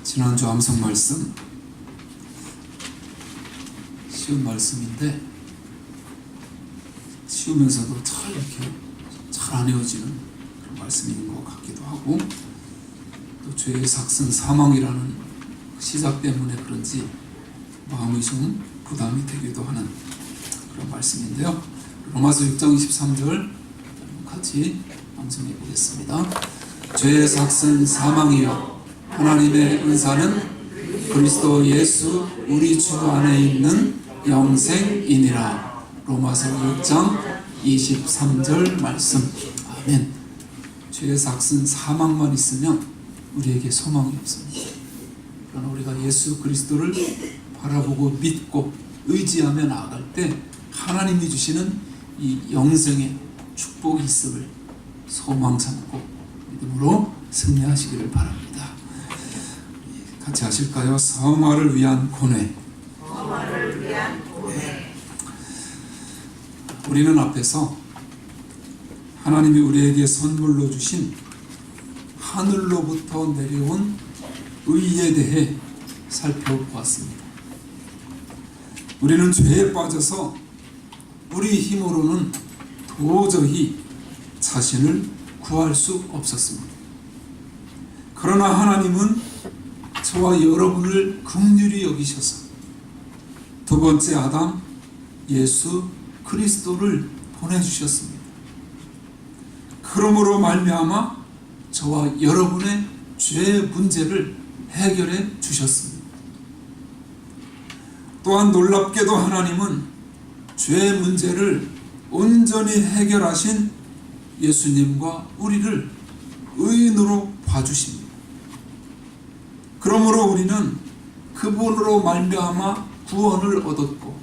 지난주 암송 말씀, 쉬운 말씀인데 쉬우면서도 잘 이렇게 잘 안 외워지는 그런 말씀인 것 같기도 하고, 또 죄의 삭슨 사망이라는 시작 때문에 그런지 마음이 좀 부담이 되기도 하는 그런 말씀인데요. 로마서 6장 23절 같이 암송해 보겠습니다. 죄의 삭슨 사망이여, 하나님의 은사는 그리스도 예수 우리 주 안에 있는 영생이니라. 로마서 6장 23절 말씀. 아멘. 죄의 삭슨 사망만 있으면 우리에게 소망이 없습니다. 그러나 우리가 예수 그리스도를 바라보고 믿고 의지하며 나아갈 때 하나님이 주시는 이 영생의 축복이 있음을 소망 삼고 믿음으로 승리하시기를 바랍니다. 같이 하실까요? 성화를 위한 고뇌. 우리는 앞에서 하나님이 우리에게 선물로 주신 하늘로부터 내려온 의에 대해 살펴보았습니다. 우리는 죄에 빠져서 우리 힘으로는 도저히 자신을 구할 수 없었습니다. 그러나 하나님은 저와 여러분을 긍휼히 여기셔서 두 번째 아담 예수 그리스도를 보내주셨습니다. 그러므로 말미암아 저와 여러분의 죄 문제를 해결해 주셨습니다. 또한 놀랍게도 하나님은 죄 문제를 온전히 해결하신 예수님과 우리를 의인으로 봐주십니다. 그러므로 우리는 그분으로 말미암아 구원을 얻었고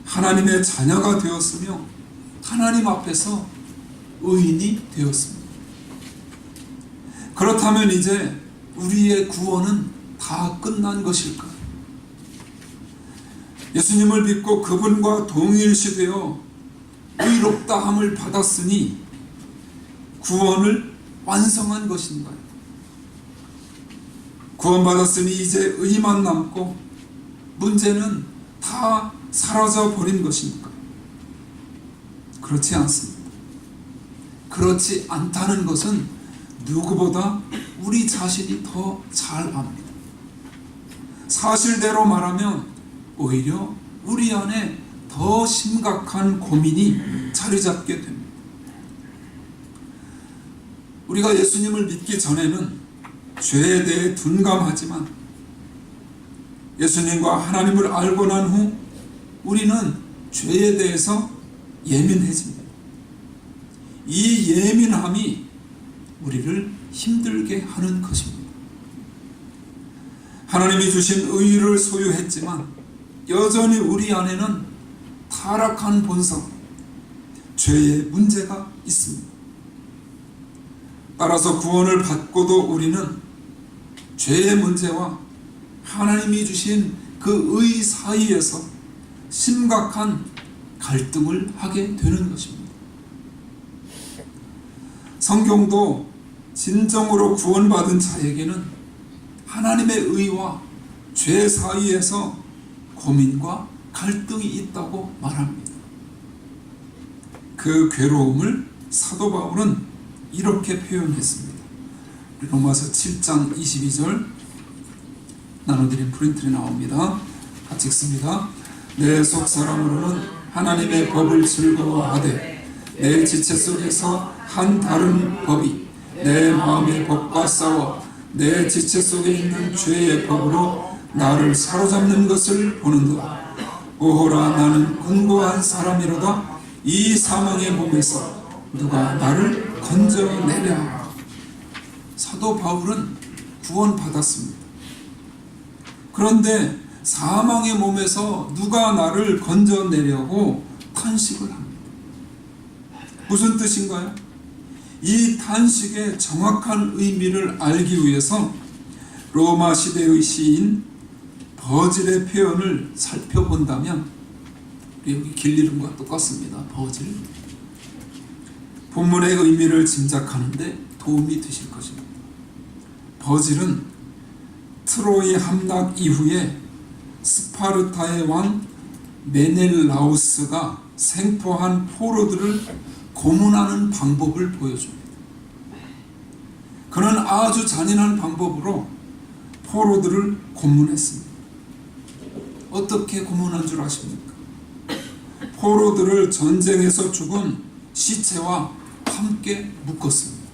하나님의 자녀가 되었으며 하나님 앞에서 의인이 되었습니다. 그렇다면 이제 우리의 구원은 다 끝난 것일까요? 예수님을 믿고 그분과 동일시 되어 의롭다함을 받았으니 구원을 완성한 것인가요? 구원받았으니 이제 의만 남고 문제는 다 사라져 버린 것입니까? 그렇지 않습니다. 그렇지 않다는 것은 누구보다 우리 자신이 더 잘 압니다. 사실대로 말하면 오히려 우리 안에 더 심각한 고민이 자리 잡게 됩니다. 우리가 예수님을 믿기 전에는 죄에 대해 둔감하지만 예수님과 하나님을 알고 난 후 우리는 죄에 대해서 예민해집니다. 이 예민함이 우리를 힘들게 하는 것입니다. 하나님이 주신 의를 소유했지만 여전히 우리 안에는 타락한 본성, 죄의 문제가 있습니다. 따라서 구원을 받고도 우리는 죄의 문제와 하나님이 주신 그 의 사이에서 심각한 갈등을 하게 되는 것입니다. 성경도 진정으로 구원받은 자에게는 하나님의 의와 죄 사이에서 고민과 갈등이 있다고 말합니다. 그 괴로움을 사도 바울은 이렇게 표현했습니다. 로마서 7장 22절 나눠드린 프린트에 나옵니다. 같이 읽습니다. 내 속 사람으로는 하나님의 법을 즐거워하되 내 지체 속에서 한 다른 법이 내 마음의 법과 싸워 내 지체 속에 있는 죄의 법으로 나를 사로잡는 것을 보는도다. 오호라, 나는 곤고한 사람이로다. 이 사망의 몸에서 누가 나를 건져내랴. 사도 바울은 구원받았습니다. 그런데 사망의 몸에서 누가 나를 건져내려고 탄식을 합니다. 무슨 뜻인가요? 이 탄식의 정확한 의미를 알기 위해서 로마 시대의 시인 버질의 표현을 살펴본다면, 여기 길 이름과 똑같습니다. 버질. 본문의 의미를 짐작하는데 도움이 되실 것입니다. 버질은 트로이 함락 이후에 스파르타의 왕 메넬라우스가 생포한 포로들을 고문하는 방법을 보여줍니다. 그는 아주 잔인한 방법으로 포로들을 고문했습니다. 어떻게 고문한 줄 아십니까? 포로들을 전쟁에서 죽은 시체와 함께 묶었습니다.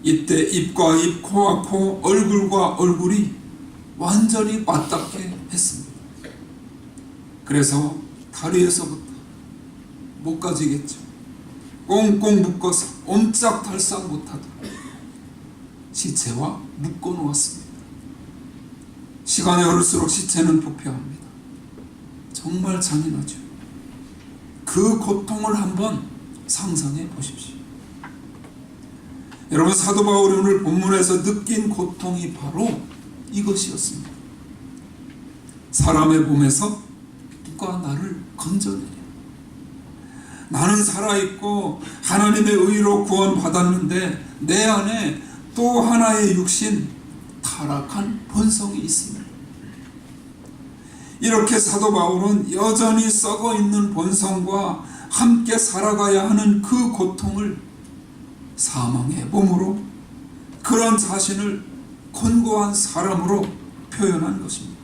이때 입과 입, 코와 코, 얼굴과 얼굴이 완전히 맞닿게 했습니다. 그래서 다리에서부터 목까지겠죠. 꽁꽁 묶어서 옴짝달싹 못하도록 시체와 묶어 놓았습니다. 시간이 흐를수록 시체는 부패합니다. 정말 잔인하죠. 그 고통을 한번 상상해 보십시오. 여러분, 사도 바울이 오늘 본문에서 느낀 고통이 바로 이것이었습니다. 사람의 몸에서 누가 나를 건져내냐. 나는 살아있고 하나님의 의로 구원받았는데 내 안에 또 하나의 육신, 타락한 본성이 있습니다. 이렇게 사도 바울은 여전히 썩어 있는 본성과 함께 살아가야 하는 그 고통을 사망의 몸으로, 그런 자신을 곤고한 사람으로 표현한 것입니다.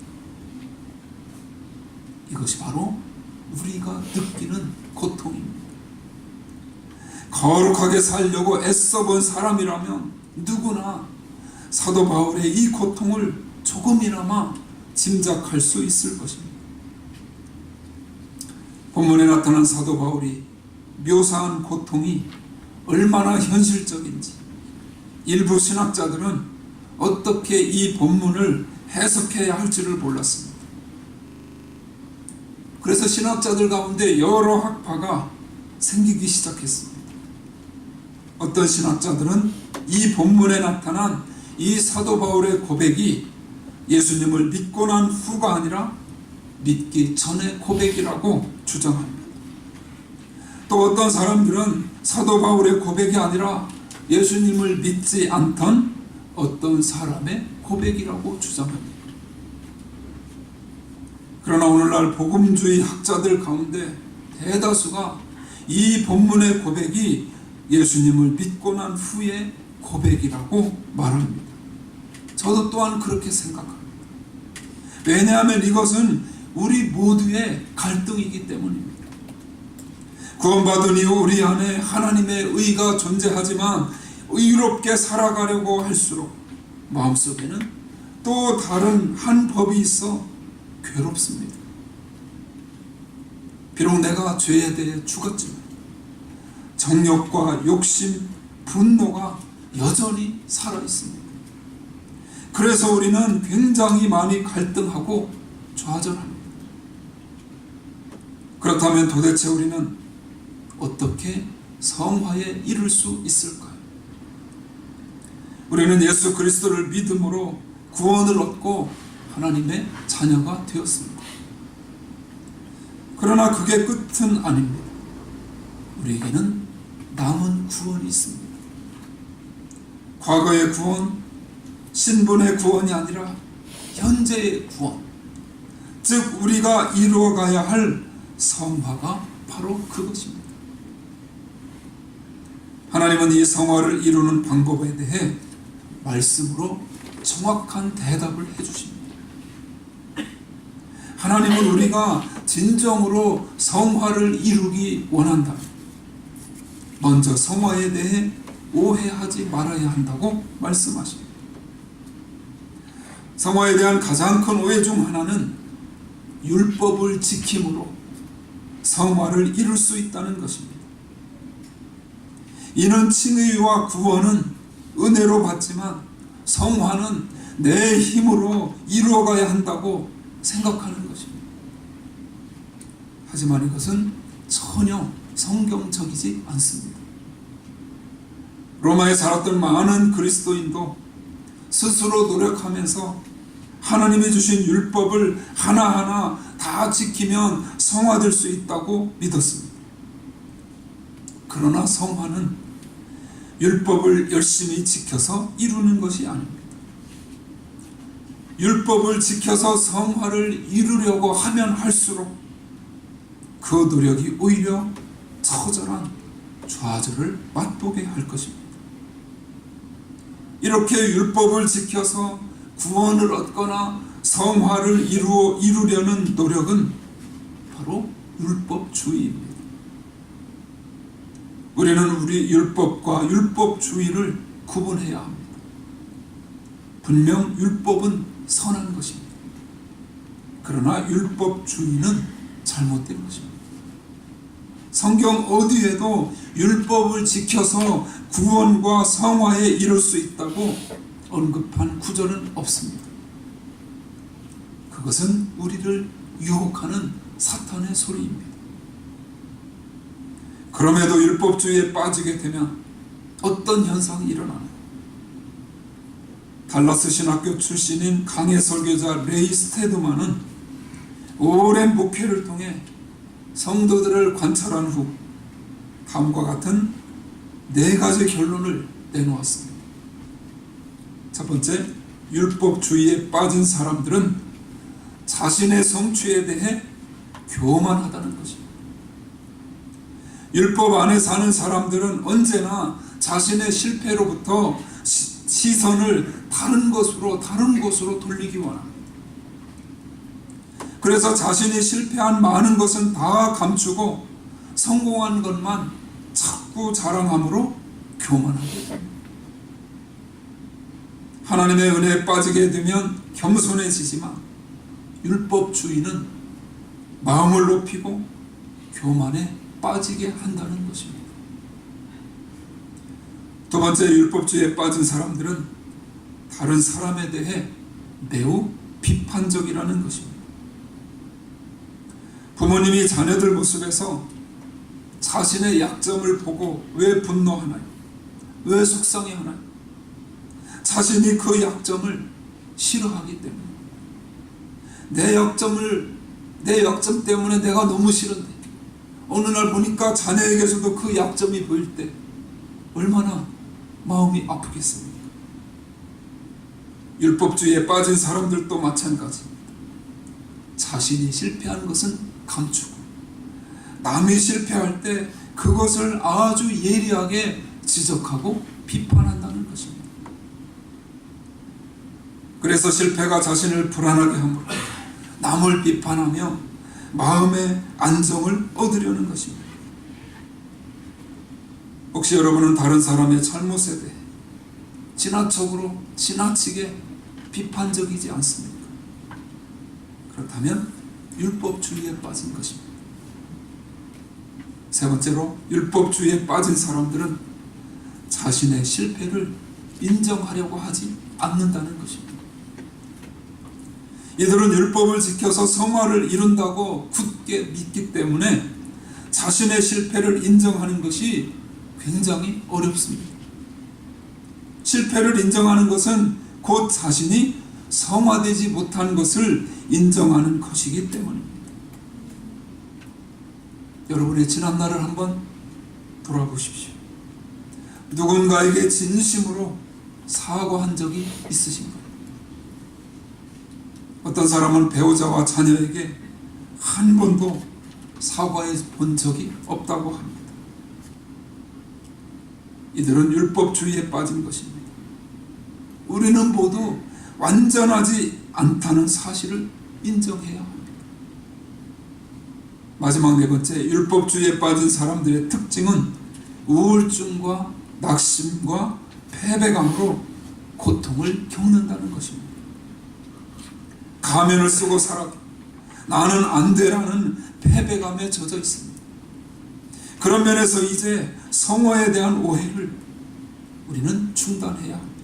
이것이 바로 우리가 느끼는 고통입니다. 거룩하게 살려고 애써본 사람이라면 누구나 사도 바울의 이 고통을 조금이나마 짐작할 수 있을 것입니다. 본문에 나타난 사도 바울이 묘사한 고통이 얼마나 현실적인지 일부 신학자들은 어떻게 이 본문을 해석해야 할지를 몰랐습니다. 그래서 신학자들 가운데 여러 학파가 생기기 시작했습니다. 어떤 신학자들은 이 본문에 나타난 이 사도 바울의 고백이 예수님을 믿고 난 후가 아니라 믿기 전의 고백이라고 주장합니다. 또 어떤 사람들은 사도 바울의 고백이 아니라 예수님을 믿지 않던 어떤 사람의 고백이라고 주장합니다. 그러나 오늘날 복음주의 학자들 가운데 대다수가 이 본문의 고백이 예수님을 믿고 난 후의 고백이라고 말합니다. 저도 또한 그렇게 생각합니다. 왜냐하면 이것은 우리 모두의 갈등이기 때문입니다. 구원받은 이후 우리 안에 하나님의 의가 존재하지만 의롭게 살아가려고 할수록 마음속에는 또 다른 한 법이 있어 괴롭습니다. 비록 내가 죄에 대해 죽었지만 정욕과 욕심, 분노가 여전히 살아있습니다. 그래서 우리는 굉장히 많이 갈등하고 좌절합니다. 그렇다면 도대체 우리는 어떻게 성화에 이를 수 있을까요? 우리는 예수 그리스도를 믿음으로 구원을 얻고 하나님의 자녀가 되었습니다. 그러나 그게 끝은 아닙니다. 우리에게는 남은 구원이 있습니다. 과거의 구원, 신분의 구원이 아니라 현재의 구원, 즉 우리가 이루어가야 할 성화가 바로 그것입니다. 하나님은 이 성화를 이루는 방법에 대해 말씀으로 정확한 대답을 해주십니다. 하나님은 우리가 진정으로 성화를 이루기 원한다. 먼저 성화에 대해 오해하지 말아야 한다고 말씀하십니다. 성화에 대한 가장 큰 오해 중 하나는 율법을 지킴으로 성화를 이룰 수 있다는 것입니다. 이는 칭의와 구원은 은혜로 받지만 성화는 내 힘으로 이루어가야 한다고 생각하는 것입니다. 하지만 이것은 전혀 성경적이지 않습니다. 로마에 살았던 많은 그리스도인도 스스로 노력하면서 하나님이 주신 율법을 하나하나 다 지키면 성화될 수 있다고 믿었습니다. 그러나 성화는 율법을 열심히 지켜서 이루는 것이 아닙니다. 율법을 지켜서 성화를 이루려고 하면 할수록 그 노력이 오히려 처절한 좌절을 맛보게 할 것입니다. 이렇게 율법을 지켜서 구원을 얻거나 성화를 이루려는 노력은 바로 율법주의입니다. 우리는 우리 율법과 율법주의를 구분해야 합니다. 분명 율법은 선한 것입니다. 그러나 율법주의는 잘못된 것입니다. 성경 어디에도 율법을 지켜서 구원과 성화에 이룰 수 있다고 언급한 구절은 없습니다. 그것은 우리를 유혹하는 사탄의 소리입니다. 그럼에도 율법주의에 빠지게 되면 어떤 현상이 일어나나요? 달라스 신학교 출신인 강해 설교자 레이 스테드만은 오랜 목회를 통해 성도들을 관찰한 후 다음과 같은 4가지 결론을 내놓았습니다. 첫 번째, 율법주의에 빠진 사람들은 자신의 성취에 대해 교만하다는 것입니다. 율법 안에 사는 사람들은 언제나 자신의 실패로부터 시선을 다른 곳으로 돌리기 원합니다. 그래서 자신이 실패한 많은 것은 다 감추고 성공한 것만 자꾸 자랑함으로 교만하게 됩니다. 하나님의 은혜에 빠지게 되면 겸손해지지만 율법주의는 마음을 높이고 교만에 빠지게 한다는 것입니다. 두 번째, 율법주의에 빠진 사람들은 다른 사람에 대해 매우 비판적이라는 것입니다. 부모님이 자녀들 모습에서 자신의 약점을 보고 왜 분노하나요? 왜 속상해하나요? 자신이 그 약점을 싫어하기 때문에, 내 약점 때문에 내가 너무 싫은데 어느 날 보니까 자녀에게서도 그 약점이 보일 때 얼마나 마음이 아프겠습니까? 율법주의에 빠진 사람들도 마찬가지입니다. 자신이 실패한 것은 감추고 남이 실패할 때 그것을 아주 예리하게 지적하고 비판한다는 것입니다. 그래서 실패가 자신을 불안하게 함으로 남을 비판하며 마음의 안정을 얻으려는 것입니다. 혹시 여러분은 다른 사람의 잘못에 대해 지나치게 비판적이지 않습니까? 그렇다면 율법주의에 빠진 것입니다. 세 번째로, 율법주의에 빠진 사람들은 자신의 실패를 인정하려고 하지 않는다는 것입니다. 이들은 율법을 지켜서 성화를 이룬다고 굳게 믿기 때문에 자신의 실패를 인정하는 것이 굉장히 어렵습니다. 실패를 인정하는 것은 곧 자신이 성화되지 못한 것을 인정하는 것이기 때문입니다. 여러분의 지난날을 한번 돌아보십시오. 누군가에게 진심으로 사과한 적이 있으신가요? 어떤 사람은 배우자와 자녀에게 한 번도 사과해 본 적이 없다고 합니다. 이들은 율법주의에 빠진 것입니다. 우리는 모두 완전하지 않다는 사실을 인정해야 합니다. 마지막 네 번째, 율법주의에 빠진 사람들의 특징은 우울증과 낙심과 패배감으로 고통을 겪는다는 것입니다. 가면을 쓰고 살아도 나는 안 돼라는 패배감에 젖어 있습니다. 그런 면에서 이제 성화에 대한 오해를 우리는 중단해야 합니다.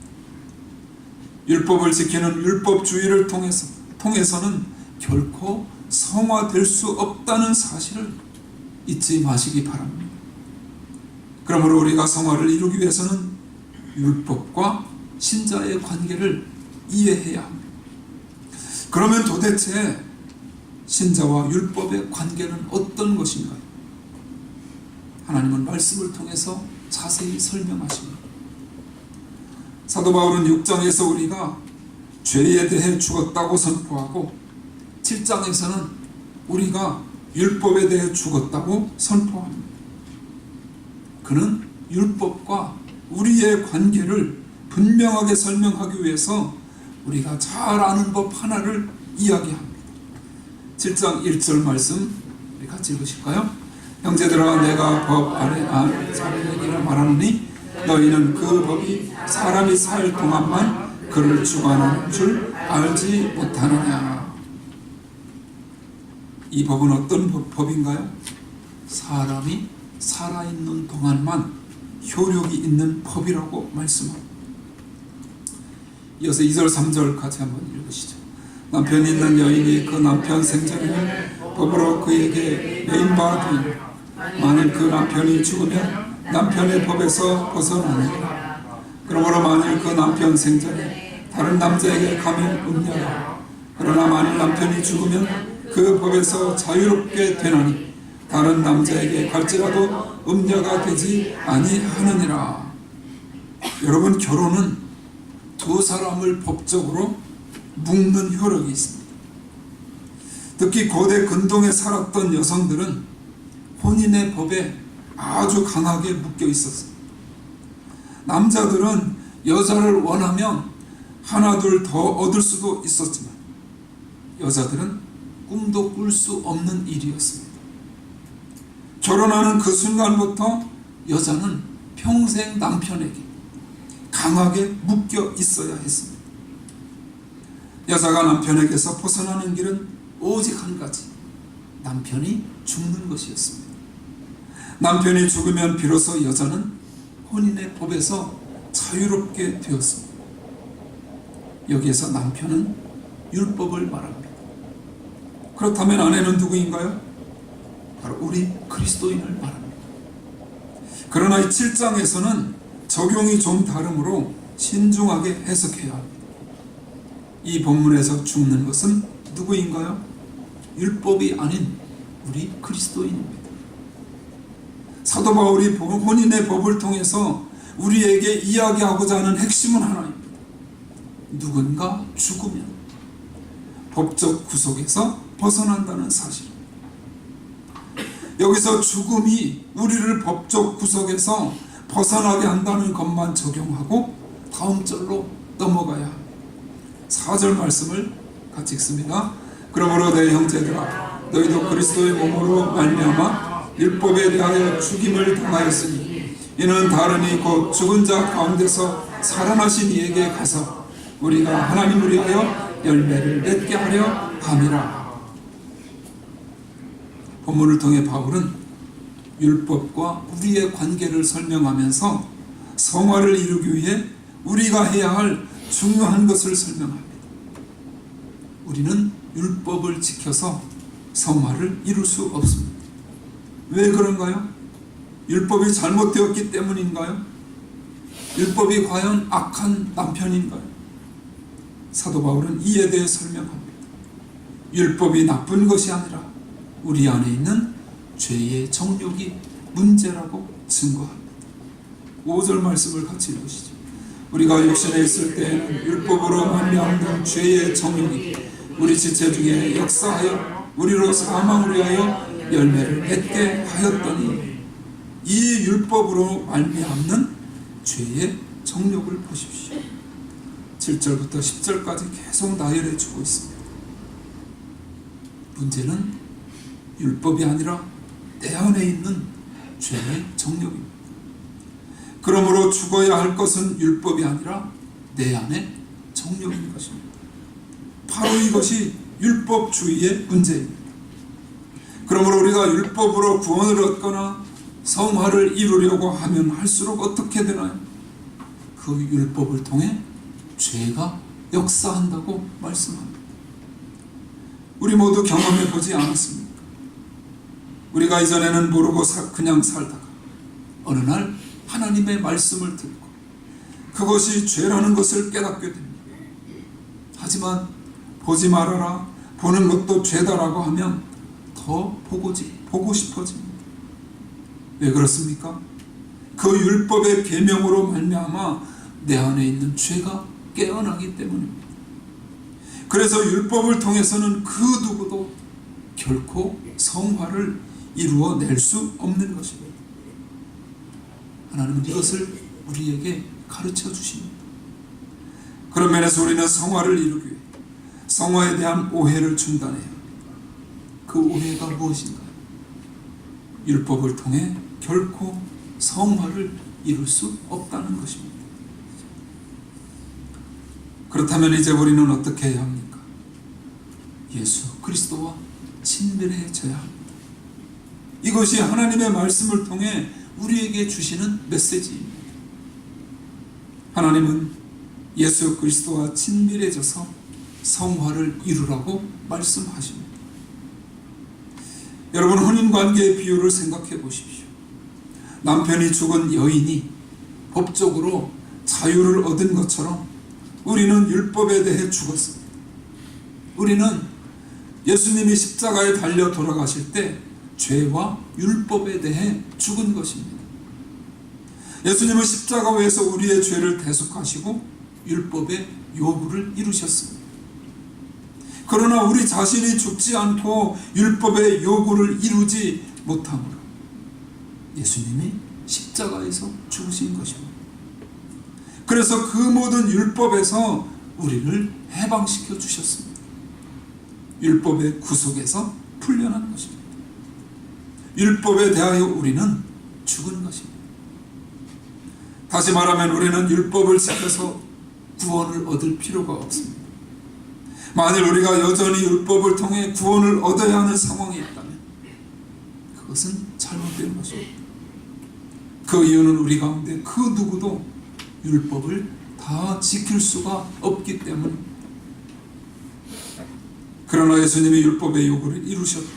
율법을 지키는 율법주의를 통해서는 결코 성화될 수 없다는 사실을 잊지 마시기 바랍니다. 그러므로 우리가 성화를 이루기 위해서는 율법과 신자의 관계를 이해해야 합니다. 그러면 도대체 신자와 율법의 관계는 어떤 것인가요? 하나님은 말씀을 통해서 자세히 설명하십니다. 사도 바울은 6장에서 우리가 죄에 대해 죽었다고 선포하고 7장에서는 우리가 율법에 대해 죽었다고 선포합니다. 그는 율법과 우리의 관계를 분명하게 설명하기 위해서 우리가 잘 아는 법 하나를 이야기합니다. 7장 1절 말씀 우리 같이 읽으실까요? 형제들아 내가 법 아래 자네에게 말하노니 너희는 그 법이 사람이 살 동안만 그를 주관하는 줄 알지 못하느냐. 이 법은 어떤 법인가요? 사람이 살아있는 동안만 효력이 있는 법이라고 말씀합니다. 이어서 2절 3절 같이 한번 읽으시죠. 남편이 있는 여인이 그 남편 생전에는 법으로 그에게 매인받으니 만일 그 남편이 죽으면 남편의 법에서 벗어나느니라. 그러므로 만일 그 남편 생전에 다른 남자에게 가면 음녀라. 그러나 만일 남편이 죽으면 그 법에서 자유롭게 되나니 다른 남자에게 갈지라도 음녀가 되지 아니하느니라. 여러분, 결혼은 두 사람을 법적으로 묶는 효력이 있습니다. 특히 고대 근동에 살았던 여성들은 혼인의 법에 아주 강하게 묶여 있었습니다. 남자들은 여자를 원하면 하나 둘 더 얻을 수도 있었지만 여자들은 꿈도 꿀 수 없는 일이었습니다. 결혼하는 그 순간부터 여자는 평생 남편에게 강하게 묶여 있어야 했습니다. 여자가 남편에게서 벗어나는 길은 오직 한 가지, 남편이 죽는 것이었습니다. 남편이 죽으면 비로소 여자는 혼인의 법에서 자유롭게 되었습니다. 여기에서 남편은 율법을 말합니다. 그렇다면 아내는 누구인가요? 바로 우리 그리스도인을 말합니다. 그러나 이 7장에서는 적용이 좀 다르므로 신중하게 해석해야 합니다. 이 본문에서 죽는 것은 누구인가요? 율법이 아닌 우리 그리스도인입니다. 사도 바울이 혼인의 법을 통해서 우리에게 이야기하고자 하는 핵심은 하나입니다. 누군가 죽으면 법적 구속에서 벗어난다는 사실. 여기서 죽음이 우리를 법적 구속에서 벗어나게 한다는 것만 적용하고 다음 절로 넘어가야 합니다. 4절 말씀을 같이 읽습니다. 그러므로 내 형제들아 너희도 그리스도의 몸으로 말미암아 율법에 대하여 죽임을 당하였으니 이는 다른 이 곧 죽은 자 가운데서 살아나신 이에게 가서 우리가 하나님을 위하여 열매를 맺게 하려 함이라. 본문을 통해 바울은 율법과 우리의 관계를 설명하면서 성화를 이루기 위해 우리가 해야 할 중요한 것을 설명합니다. 우리는 율법을 지켜서 성화를 이룰 수 없습니다. 왜 그런가요? 율법이 잘못되었기 때문인가요? 율법이 과연 악한 남편인가요? 사도 바울은 이에 대해 설명합니다. 율법이 나쁜 것이 아니라 우리 안에 있는 죄의 정욕이 문제라고 증거합니다. 5절 말씀을 같이 읽으시죠. 우리가 육신에 있을 때에는 율법으로 말미암는 죄의 정욕이 우리 지체 중에 역사하여 우리로 사망을 위하여 열매를 맺게 하였더니 이 율법으로 말미암는 죄의 정욕을 보십시오. 7절부터 10절까지 계속 나열해 주고 있습니다. 문제는 율법이 아니라 내 안에 있는 죄의 정욕입니다. 그러므로 죽어야 할 것은 율법이 아니라 내 안에 정욕인 것입니다. 바로 이것이 율법주의의 문제입니다. 그러므로 우리가 율법으로 구원을 얻거나 성화를 이루려고 하면 할수록 어떻게 되나요? 그 율법을 통해 죄가 역사한다고 말씀합니다. 우리 모두 경험해 보지 않았습니까? 우리가 이전에는 모르고 그냥 살다가 어느 날 하나님의 말씀을 듣고 그것이 죄라는 것을 깨닫게 됩니다. 하지만 보지 말아라, 보는 것도 죄다라고 하면 더 보고 싶어집니다. 왜 그렇습니까? 그 율법의 계명으로 말미암아 내 안에 있는 죄가 깨어나기 때문입니다. 그래서 율법을 통해서는 그 누구도 결코 성화를 이루어낼 수 없는 것입니다. 하나님은 이것을 우리에게 가르쳐 주십니다. 그런 면에서 우리는 성화를 이루기 위해 성화에 대한 오해를 중단해야 합니다. 그 오해가 무엇인가요? 율법을 통해 결코 성화를 이룰 수 없다는 것입니다. 그렇다면 이제 우리는 어떻게 해야 합니까? 예수 그리스도와 친밀해져야 합니다. 이것이 하나님의 말씀을 통해 우리에게 주시는 메시지입니다. 하나님은 예수 그리스도와 친밀해져서 성화를 이루라고 말씀하십니다. 여러분, 혼인관계의 비유를 생각해 보십시오. 남편이 죽은 여인이 법적으로 자유를 얻은 것처럼 우리는 율법에 대해 죽었습니다. 우리는 예수님이 십자가에 달려 돌아가실 때 죄와 율법에 대해 죽은 것입니다. 예수님은 십자가에서 우리의 죄를 대속하시고 율법의 요구를 이루셨습니다. 그러나 우리 자신이 죽지 않고 율법의 요구를 이루지 못함으로 예수님이 십자가에서 죽으신 것입니다. 그래서 그 모든 율법에서 우리를 해방시켜 주셨습니다. 율법의 구속에서 풀려난 것입니다. 율법에 대하여 우리는 죽은 것입니다. 다시 말하면 우리는 율법을 지켜서 구원을 얻을 필요가 없습니다. 만일 우리가 여전히 율법을 통해 구원을 얻어야 하는 상황이 있다면 그것은 잘못된 것입니다. 그 이유는 우리 가운데 그 누구도 율법을 다 지킬 수가 없기 때문입니다. 그러나 예수님이 율법의 요구를 이루셨다.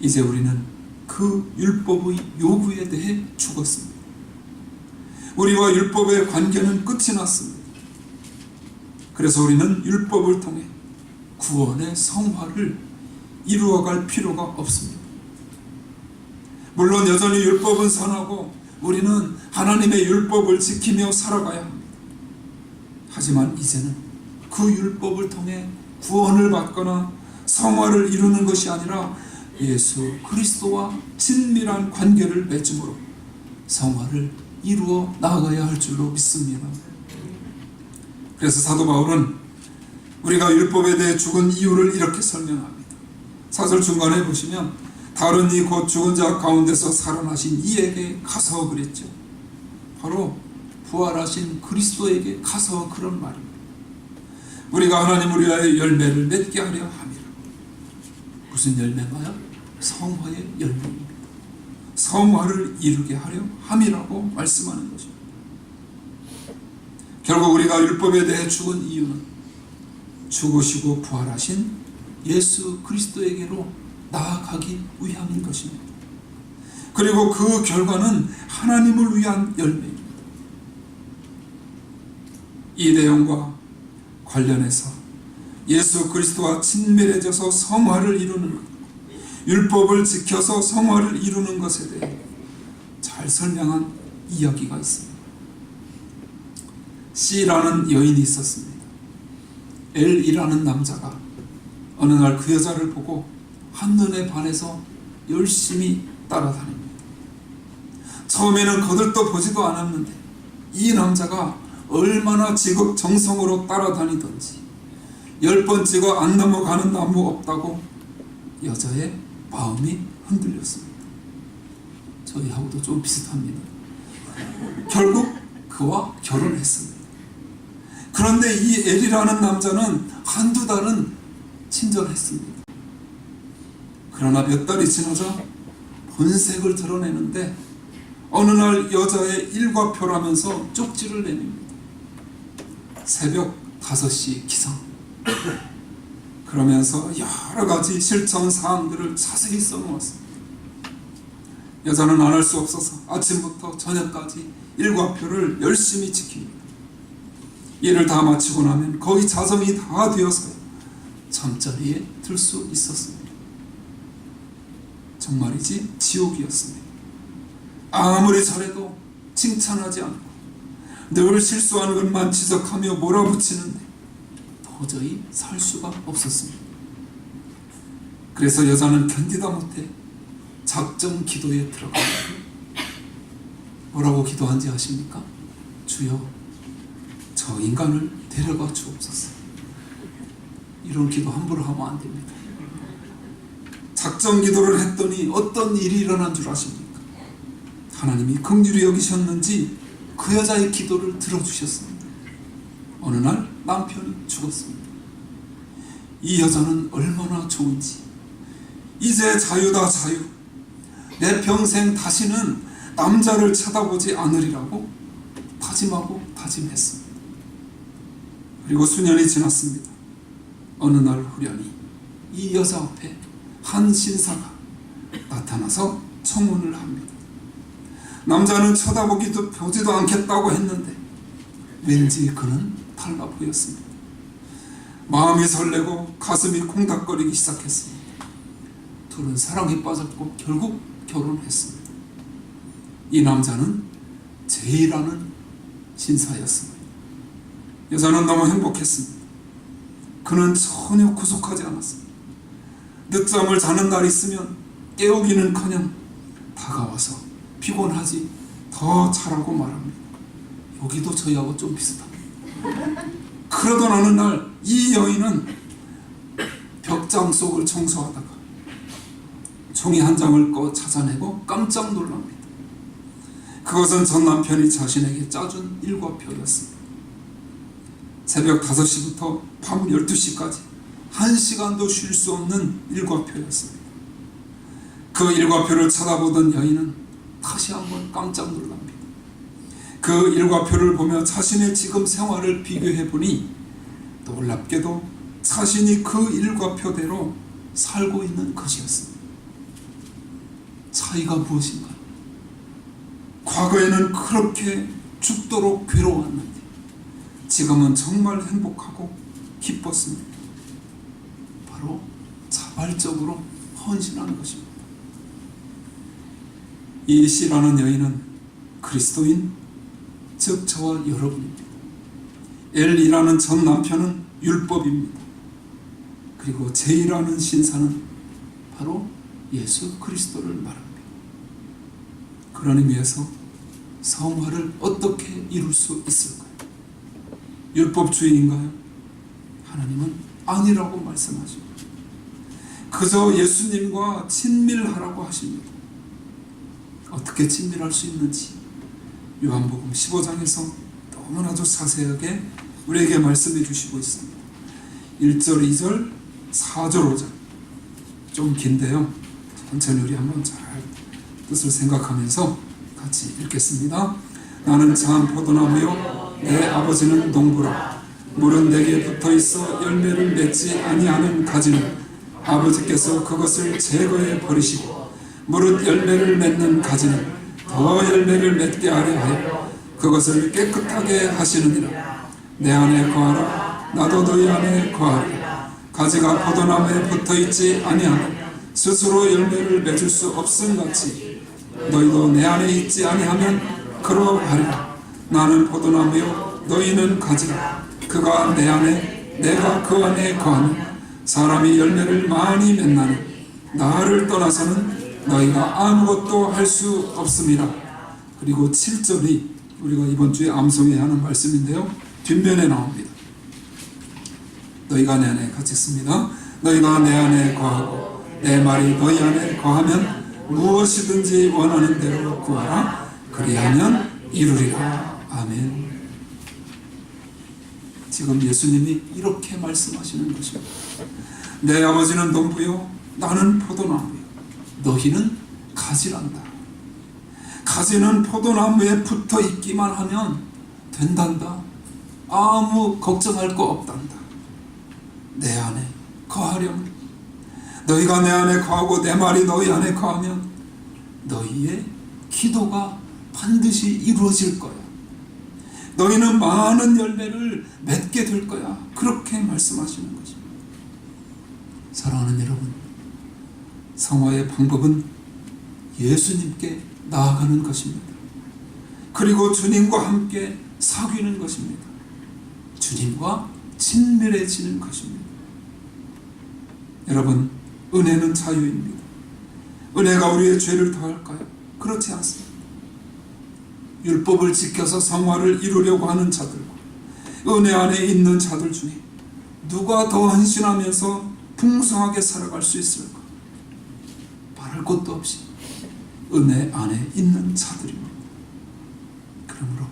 이제 우리는 그 율법의 요구에 대해 죽었습니다. 우리와 율법의 관계는 끝이 났습니다. 그래서 우리는 율법을 통해 구원의 성화를 이루어갈 필요가 없습니다. 물론 여전히 율법은 선하고 우리는 하나님의 율법을 지키며 살아가야 합니다. 하지만 이제는 그 율법을 통해 구원을 받거나 성화를 이루는 것이 아니라 예수 그리스도와 친밀한 관계를 맺음으로 성화를 이루어 나아가야 할 줄로 믿습니다. 그래서 사도 바울은 우리가 율법에 대해 죽은 이유를 이렇게 설명합니다. 4절 중간에 보시면 다른 이 곧 죽은 자 가운데서 살아나신 이에게 가서 그랬죠. 바로 부활하신 그리스도에게 가서 그런 말입니다. 우리가 하나님을 위하여 열매를 맺게 하려 함이라. 무슨 열매가요? 성화의 열매입니다. 성화를 이루게 하려 함이라고 말씀하는 것입니다. 결국 우리가 율법에 대해 죽은 이유는 죽으시고 부활하신 예수 그리스도에게로 나아가기 위함인 것입니다. 그리고 그 결과는 하나님을 위한 열매입니다. 이 내용과 관련해서 예수 그리스도와 친밀해져서 성화를 이루는 것, 율법을 지켜서 성화를 이루는 것에 대해 잘 설명한 이야기가 있습니다. C라는 여인이 있었습니다. L이라는 남자가 어느 날 그 여자를 보고 한눈에 반해서 열심히 따라다닙니다. 처음에는 거들떠 보지도 않았는데 이 남자가 얼마나 지극정성으로 따라다니던지 10번 찍어 안 넘어가는 나무 없다고 여자의 마음이 흔들렸습니다. 저희하고도 좀 비슷합니다. 결국 그와 결혼했습니다. 그런데 이 엘이라는 남자는 한두 달은 친절했습니다. 그러나 몇 달이 지나자 본색을 드러내는데 어느 날 여자의 일과표라면서 쪽지를 내밉니다. 새벽 5시 기상. 그러면서 여러 가지 실천 사항들을 자세히 써놓았습니다. 여자는 안 할 수 없어서 아침부터 저녁까지 일과표를 열심히 지킵니다. 일을 다 마치고 나면 거의 자정이 다 되어서 잠자리에 들 수 있었습니다. 정말이지 지옥이었습니다. 아무리 잘해도 칭찬하지 않고 늘 실수하는 것만 지적하며 몰아붙이는데 도저히 살 수가 없었습니다. 그래서 여자는 견디다 못해 작정 기도에 들어갑니다. 뭐라고 기도한지 아십니까? 주여, 저 인간을 데려가 주옵소서. 이런 기도 함부로 하면 안 됩니다. 작정 기도를 했더니 어떤 일이 일어난 줄 아십니까? 하나님이 긍휼히 여기셨는지 그 여자의 기도를 들어주셨습니다. 어느 날 남편이 죽었습니다. 이 여자는 얼마나 좋은지, 이제 자유다 자유, 내 평생 다시는 남자를 쳐다보지 않으리라고 다짐하고 다짐했습니다. 그리고 수년이 지났습니다. 어느 날 후련히 이 여자 앞에 한 신사가 나타나서 청혼을 합니다. 남자는 쳐다보지도 보지도 않겠다고 했는데 왠지 그는 달라 보였습니다. 마음이 설레고 가슴이 콩닥거리기 시작했습니다. 둘은 사랑에 빠졌고 결국 결혼했습니다. 이 남자는 제이라는 신사였습니다. 여자는 너무 행복했습니다. 그는 전혀 구속하지 않았습니다. 늦잠을 자는 날이 있으면 깨우기는커녕 다가와서 피곤하지 더 자라고 말합니다. 여기도 저희하고 좀 비슷합니다. 그러던 어느 날 이 여인은 벽장 속을 청소하다가 종이 한 장을 꺼 찾아내고 깜짝 놀랍니다. 그것은 전 남편이 자신에게 짜준 일과표였습니다. 새벽 5시부터 밤 12시까지 1시간도 쉴 수 없는 일과표였습니다. 그 일과표를 쳐다보던 여인은 다시 한번 깜짝 놀랍니다. 그 일과표를 보며 자신의 지금 생활을 비교해보니 놀랍게도 자신이 그 일과표대로 살고 있는 것이었습니다. 차이가 무엇인가요? 과거에는 그렇게 죽도록 괴로웠는데 지금은 정말 행복하고 기뻤습니다. 바로 자발적으로 헌신하는 것입니다. 이 C라는 여인은 그리스도인, 즉 저와 여러분입니다. L이라는 전 남편은 율법입니다. 그리고 J라는 신사는 바로 예수 그리스도를 말합니다. 그런 의미에서 성화를 어떻게 이룰 수 있을까요? 율법주의인가요? 하나님은 아니라고 말씀하십니다. 그저 예수님과 친밀하라고 하십니다. 어떻게 친밀할 수 있는지 요한복음 15장에서 너무나도 자세하게 우리에게 말씀해 주시고 있습니다. 1절, 2절, 4절, 5절 좀 긴데요. 천천히 우리 한번 잘 뜻을 생각하면서 같이 읽겠습니다. 나는 참 포도나무요 내 아버지는 농부라. 물은 내게 붙어있어 열매를 맺지 아니하는 가지는 아버지께서 그것을 제거해 버리시고 무릇 열매를 맺는 가지는 더 열매를 맺게 하려 하여 그것을 깨끗하게 하시느니라. 내 안에 거하라. 나도 너희 안에 거하리라. 가지가 포도나무에 붙어있지 아니하면 스스로 열매를 맺을 수 없음같이 너희도 내 안에 있지 아니하면 그러하리라. 나는 포도나무요 너희는 가지라. 그가 내 안에 내가 그 안에 거하면 사람이 열매를 많이 맺나니 나를 떠나서는 너희가 아무것도 할 수 없음이라. 그리고 7절이 우리가 이번 주에 암송해야 하는 말씀인데요. 뒷면에 나옵니다. 너희가 내 안에 같이 씁니다. 너희가 내 안에 거하고 내 말이 너희 안에 거하면 무엇이든지 원하는 대로 구하라. 그리하면 이루리라. 아멘. 지금 예수님이 이렇게 말씀하시는 것입니다. 내 아버지는 농부요 나는 포도나무요 너희는 가지란다. 가지는 포도나무에 붙어 있기만 하면 된단다. 아무 걱정할 거 없단다. 내 안에 거하렴. 너희가 내 안에 거하고 내 말이 너희 안에 거하면 너희의 기도가 반드시 이루어질 거야. 너희는 많은 열매를 맺게 될 거야. 그렇게 말씀하시는 것입니다. 사랑하는 여러분, 성화의 방법은 예수님께 나아가는 것입니다. 그리고 주님과 함께 사귀는 것입니다. 주님과 친밀해지는 것입니다. 여러분, 은혜는 자유입니다. 은혜가 우리의 죄를 더할까요? 그렇지 않습니다. 율법을 지켜서 성화를 이루려고 하는 자들과 은혜 안에 있는 자들 중에 누가 더 헌신하면서 풍성하게 살아갈 수 있을까? 말할 것도 없이 은혜 안에 있는 자들입니다. 그러므로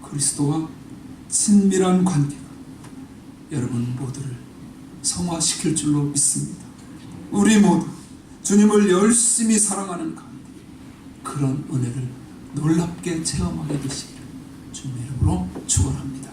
그리스도와 친밀한 관계가 여러분 모두를 성화시킬 줄로 믿습니다. 우리 모두 주님을 열심히 사랑하는 가운데 그런 은혜를 놀랍게 체험하게 되시기를 주님의 이름으로 축원합니다.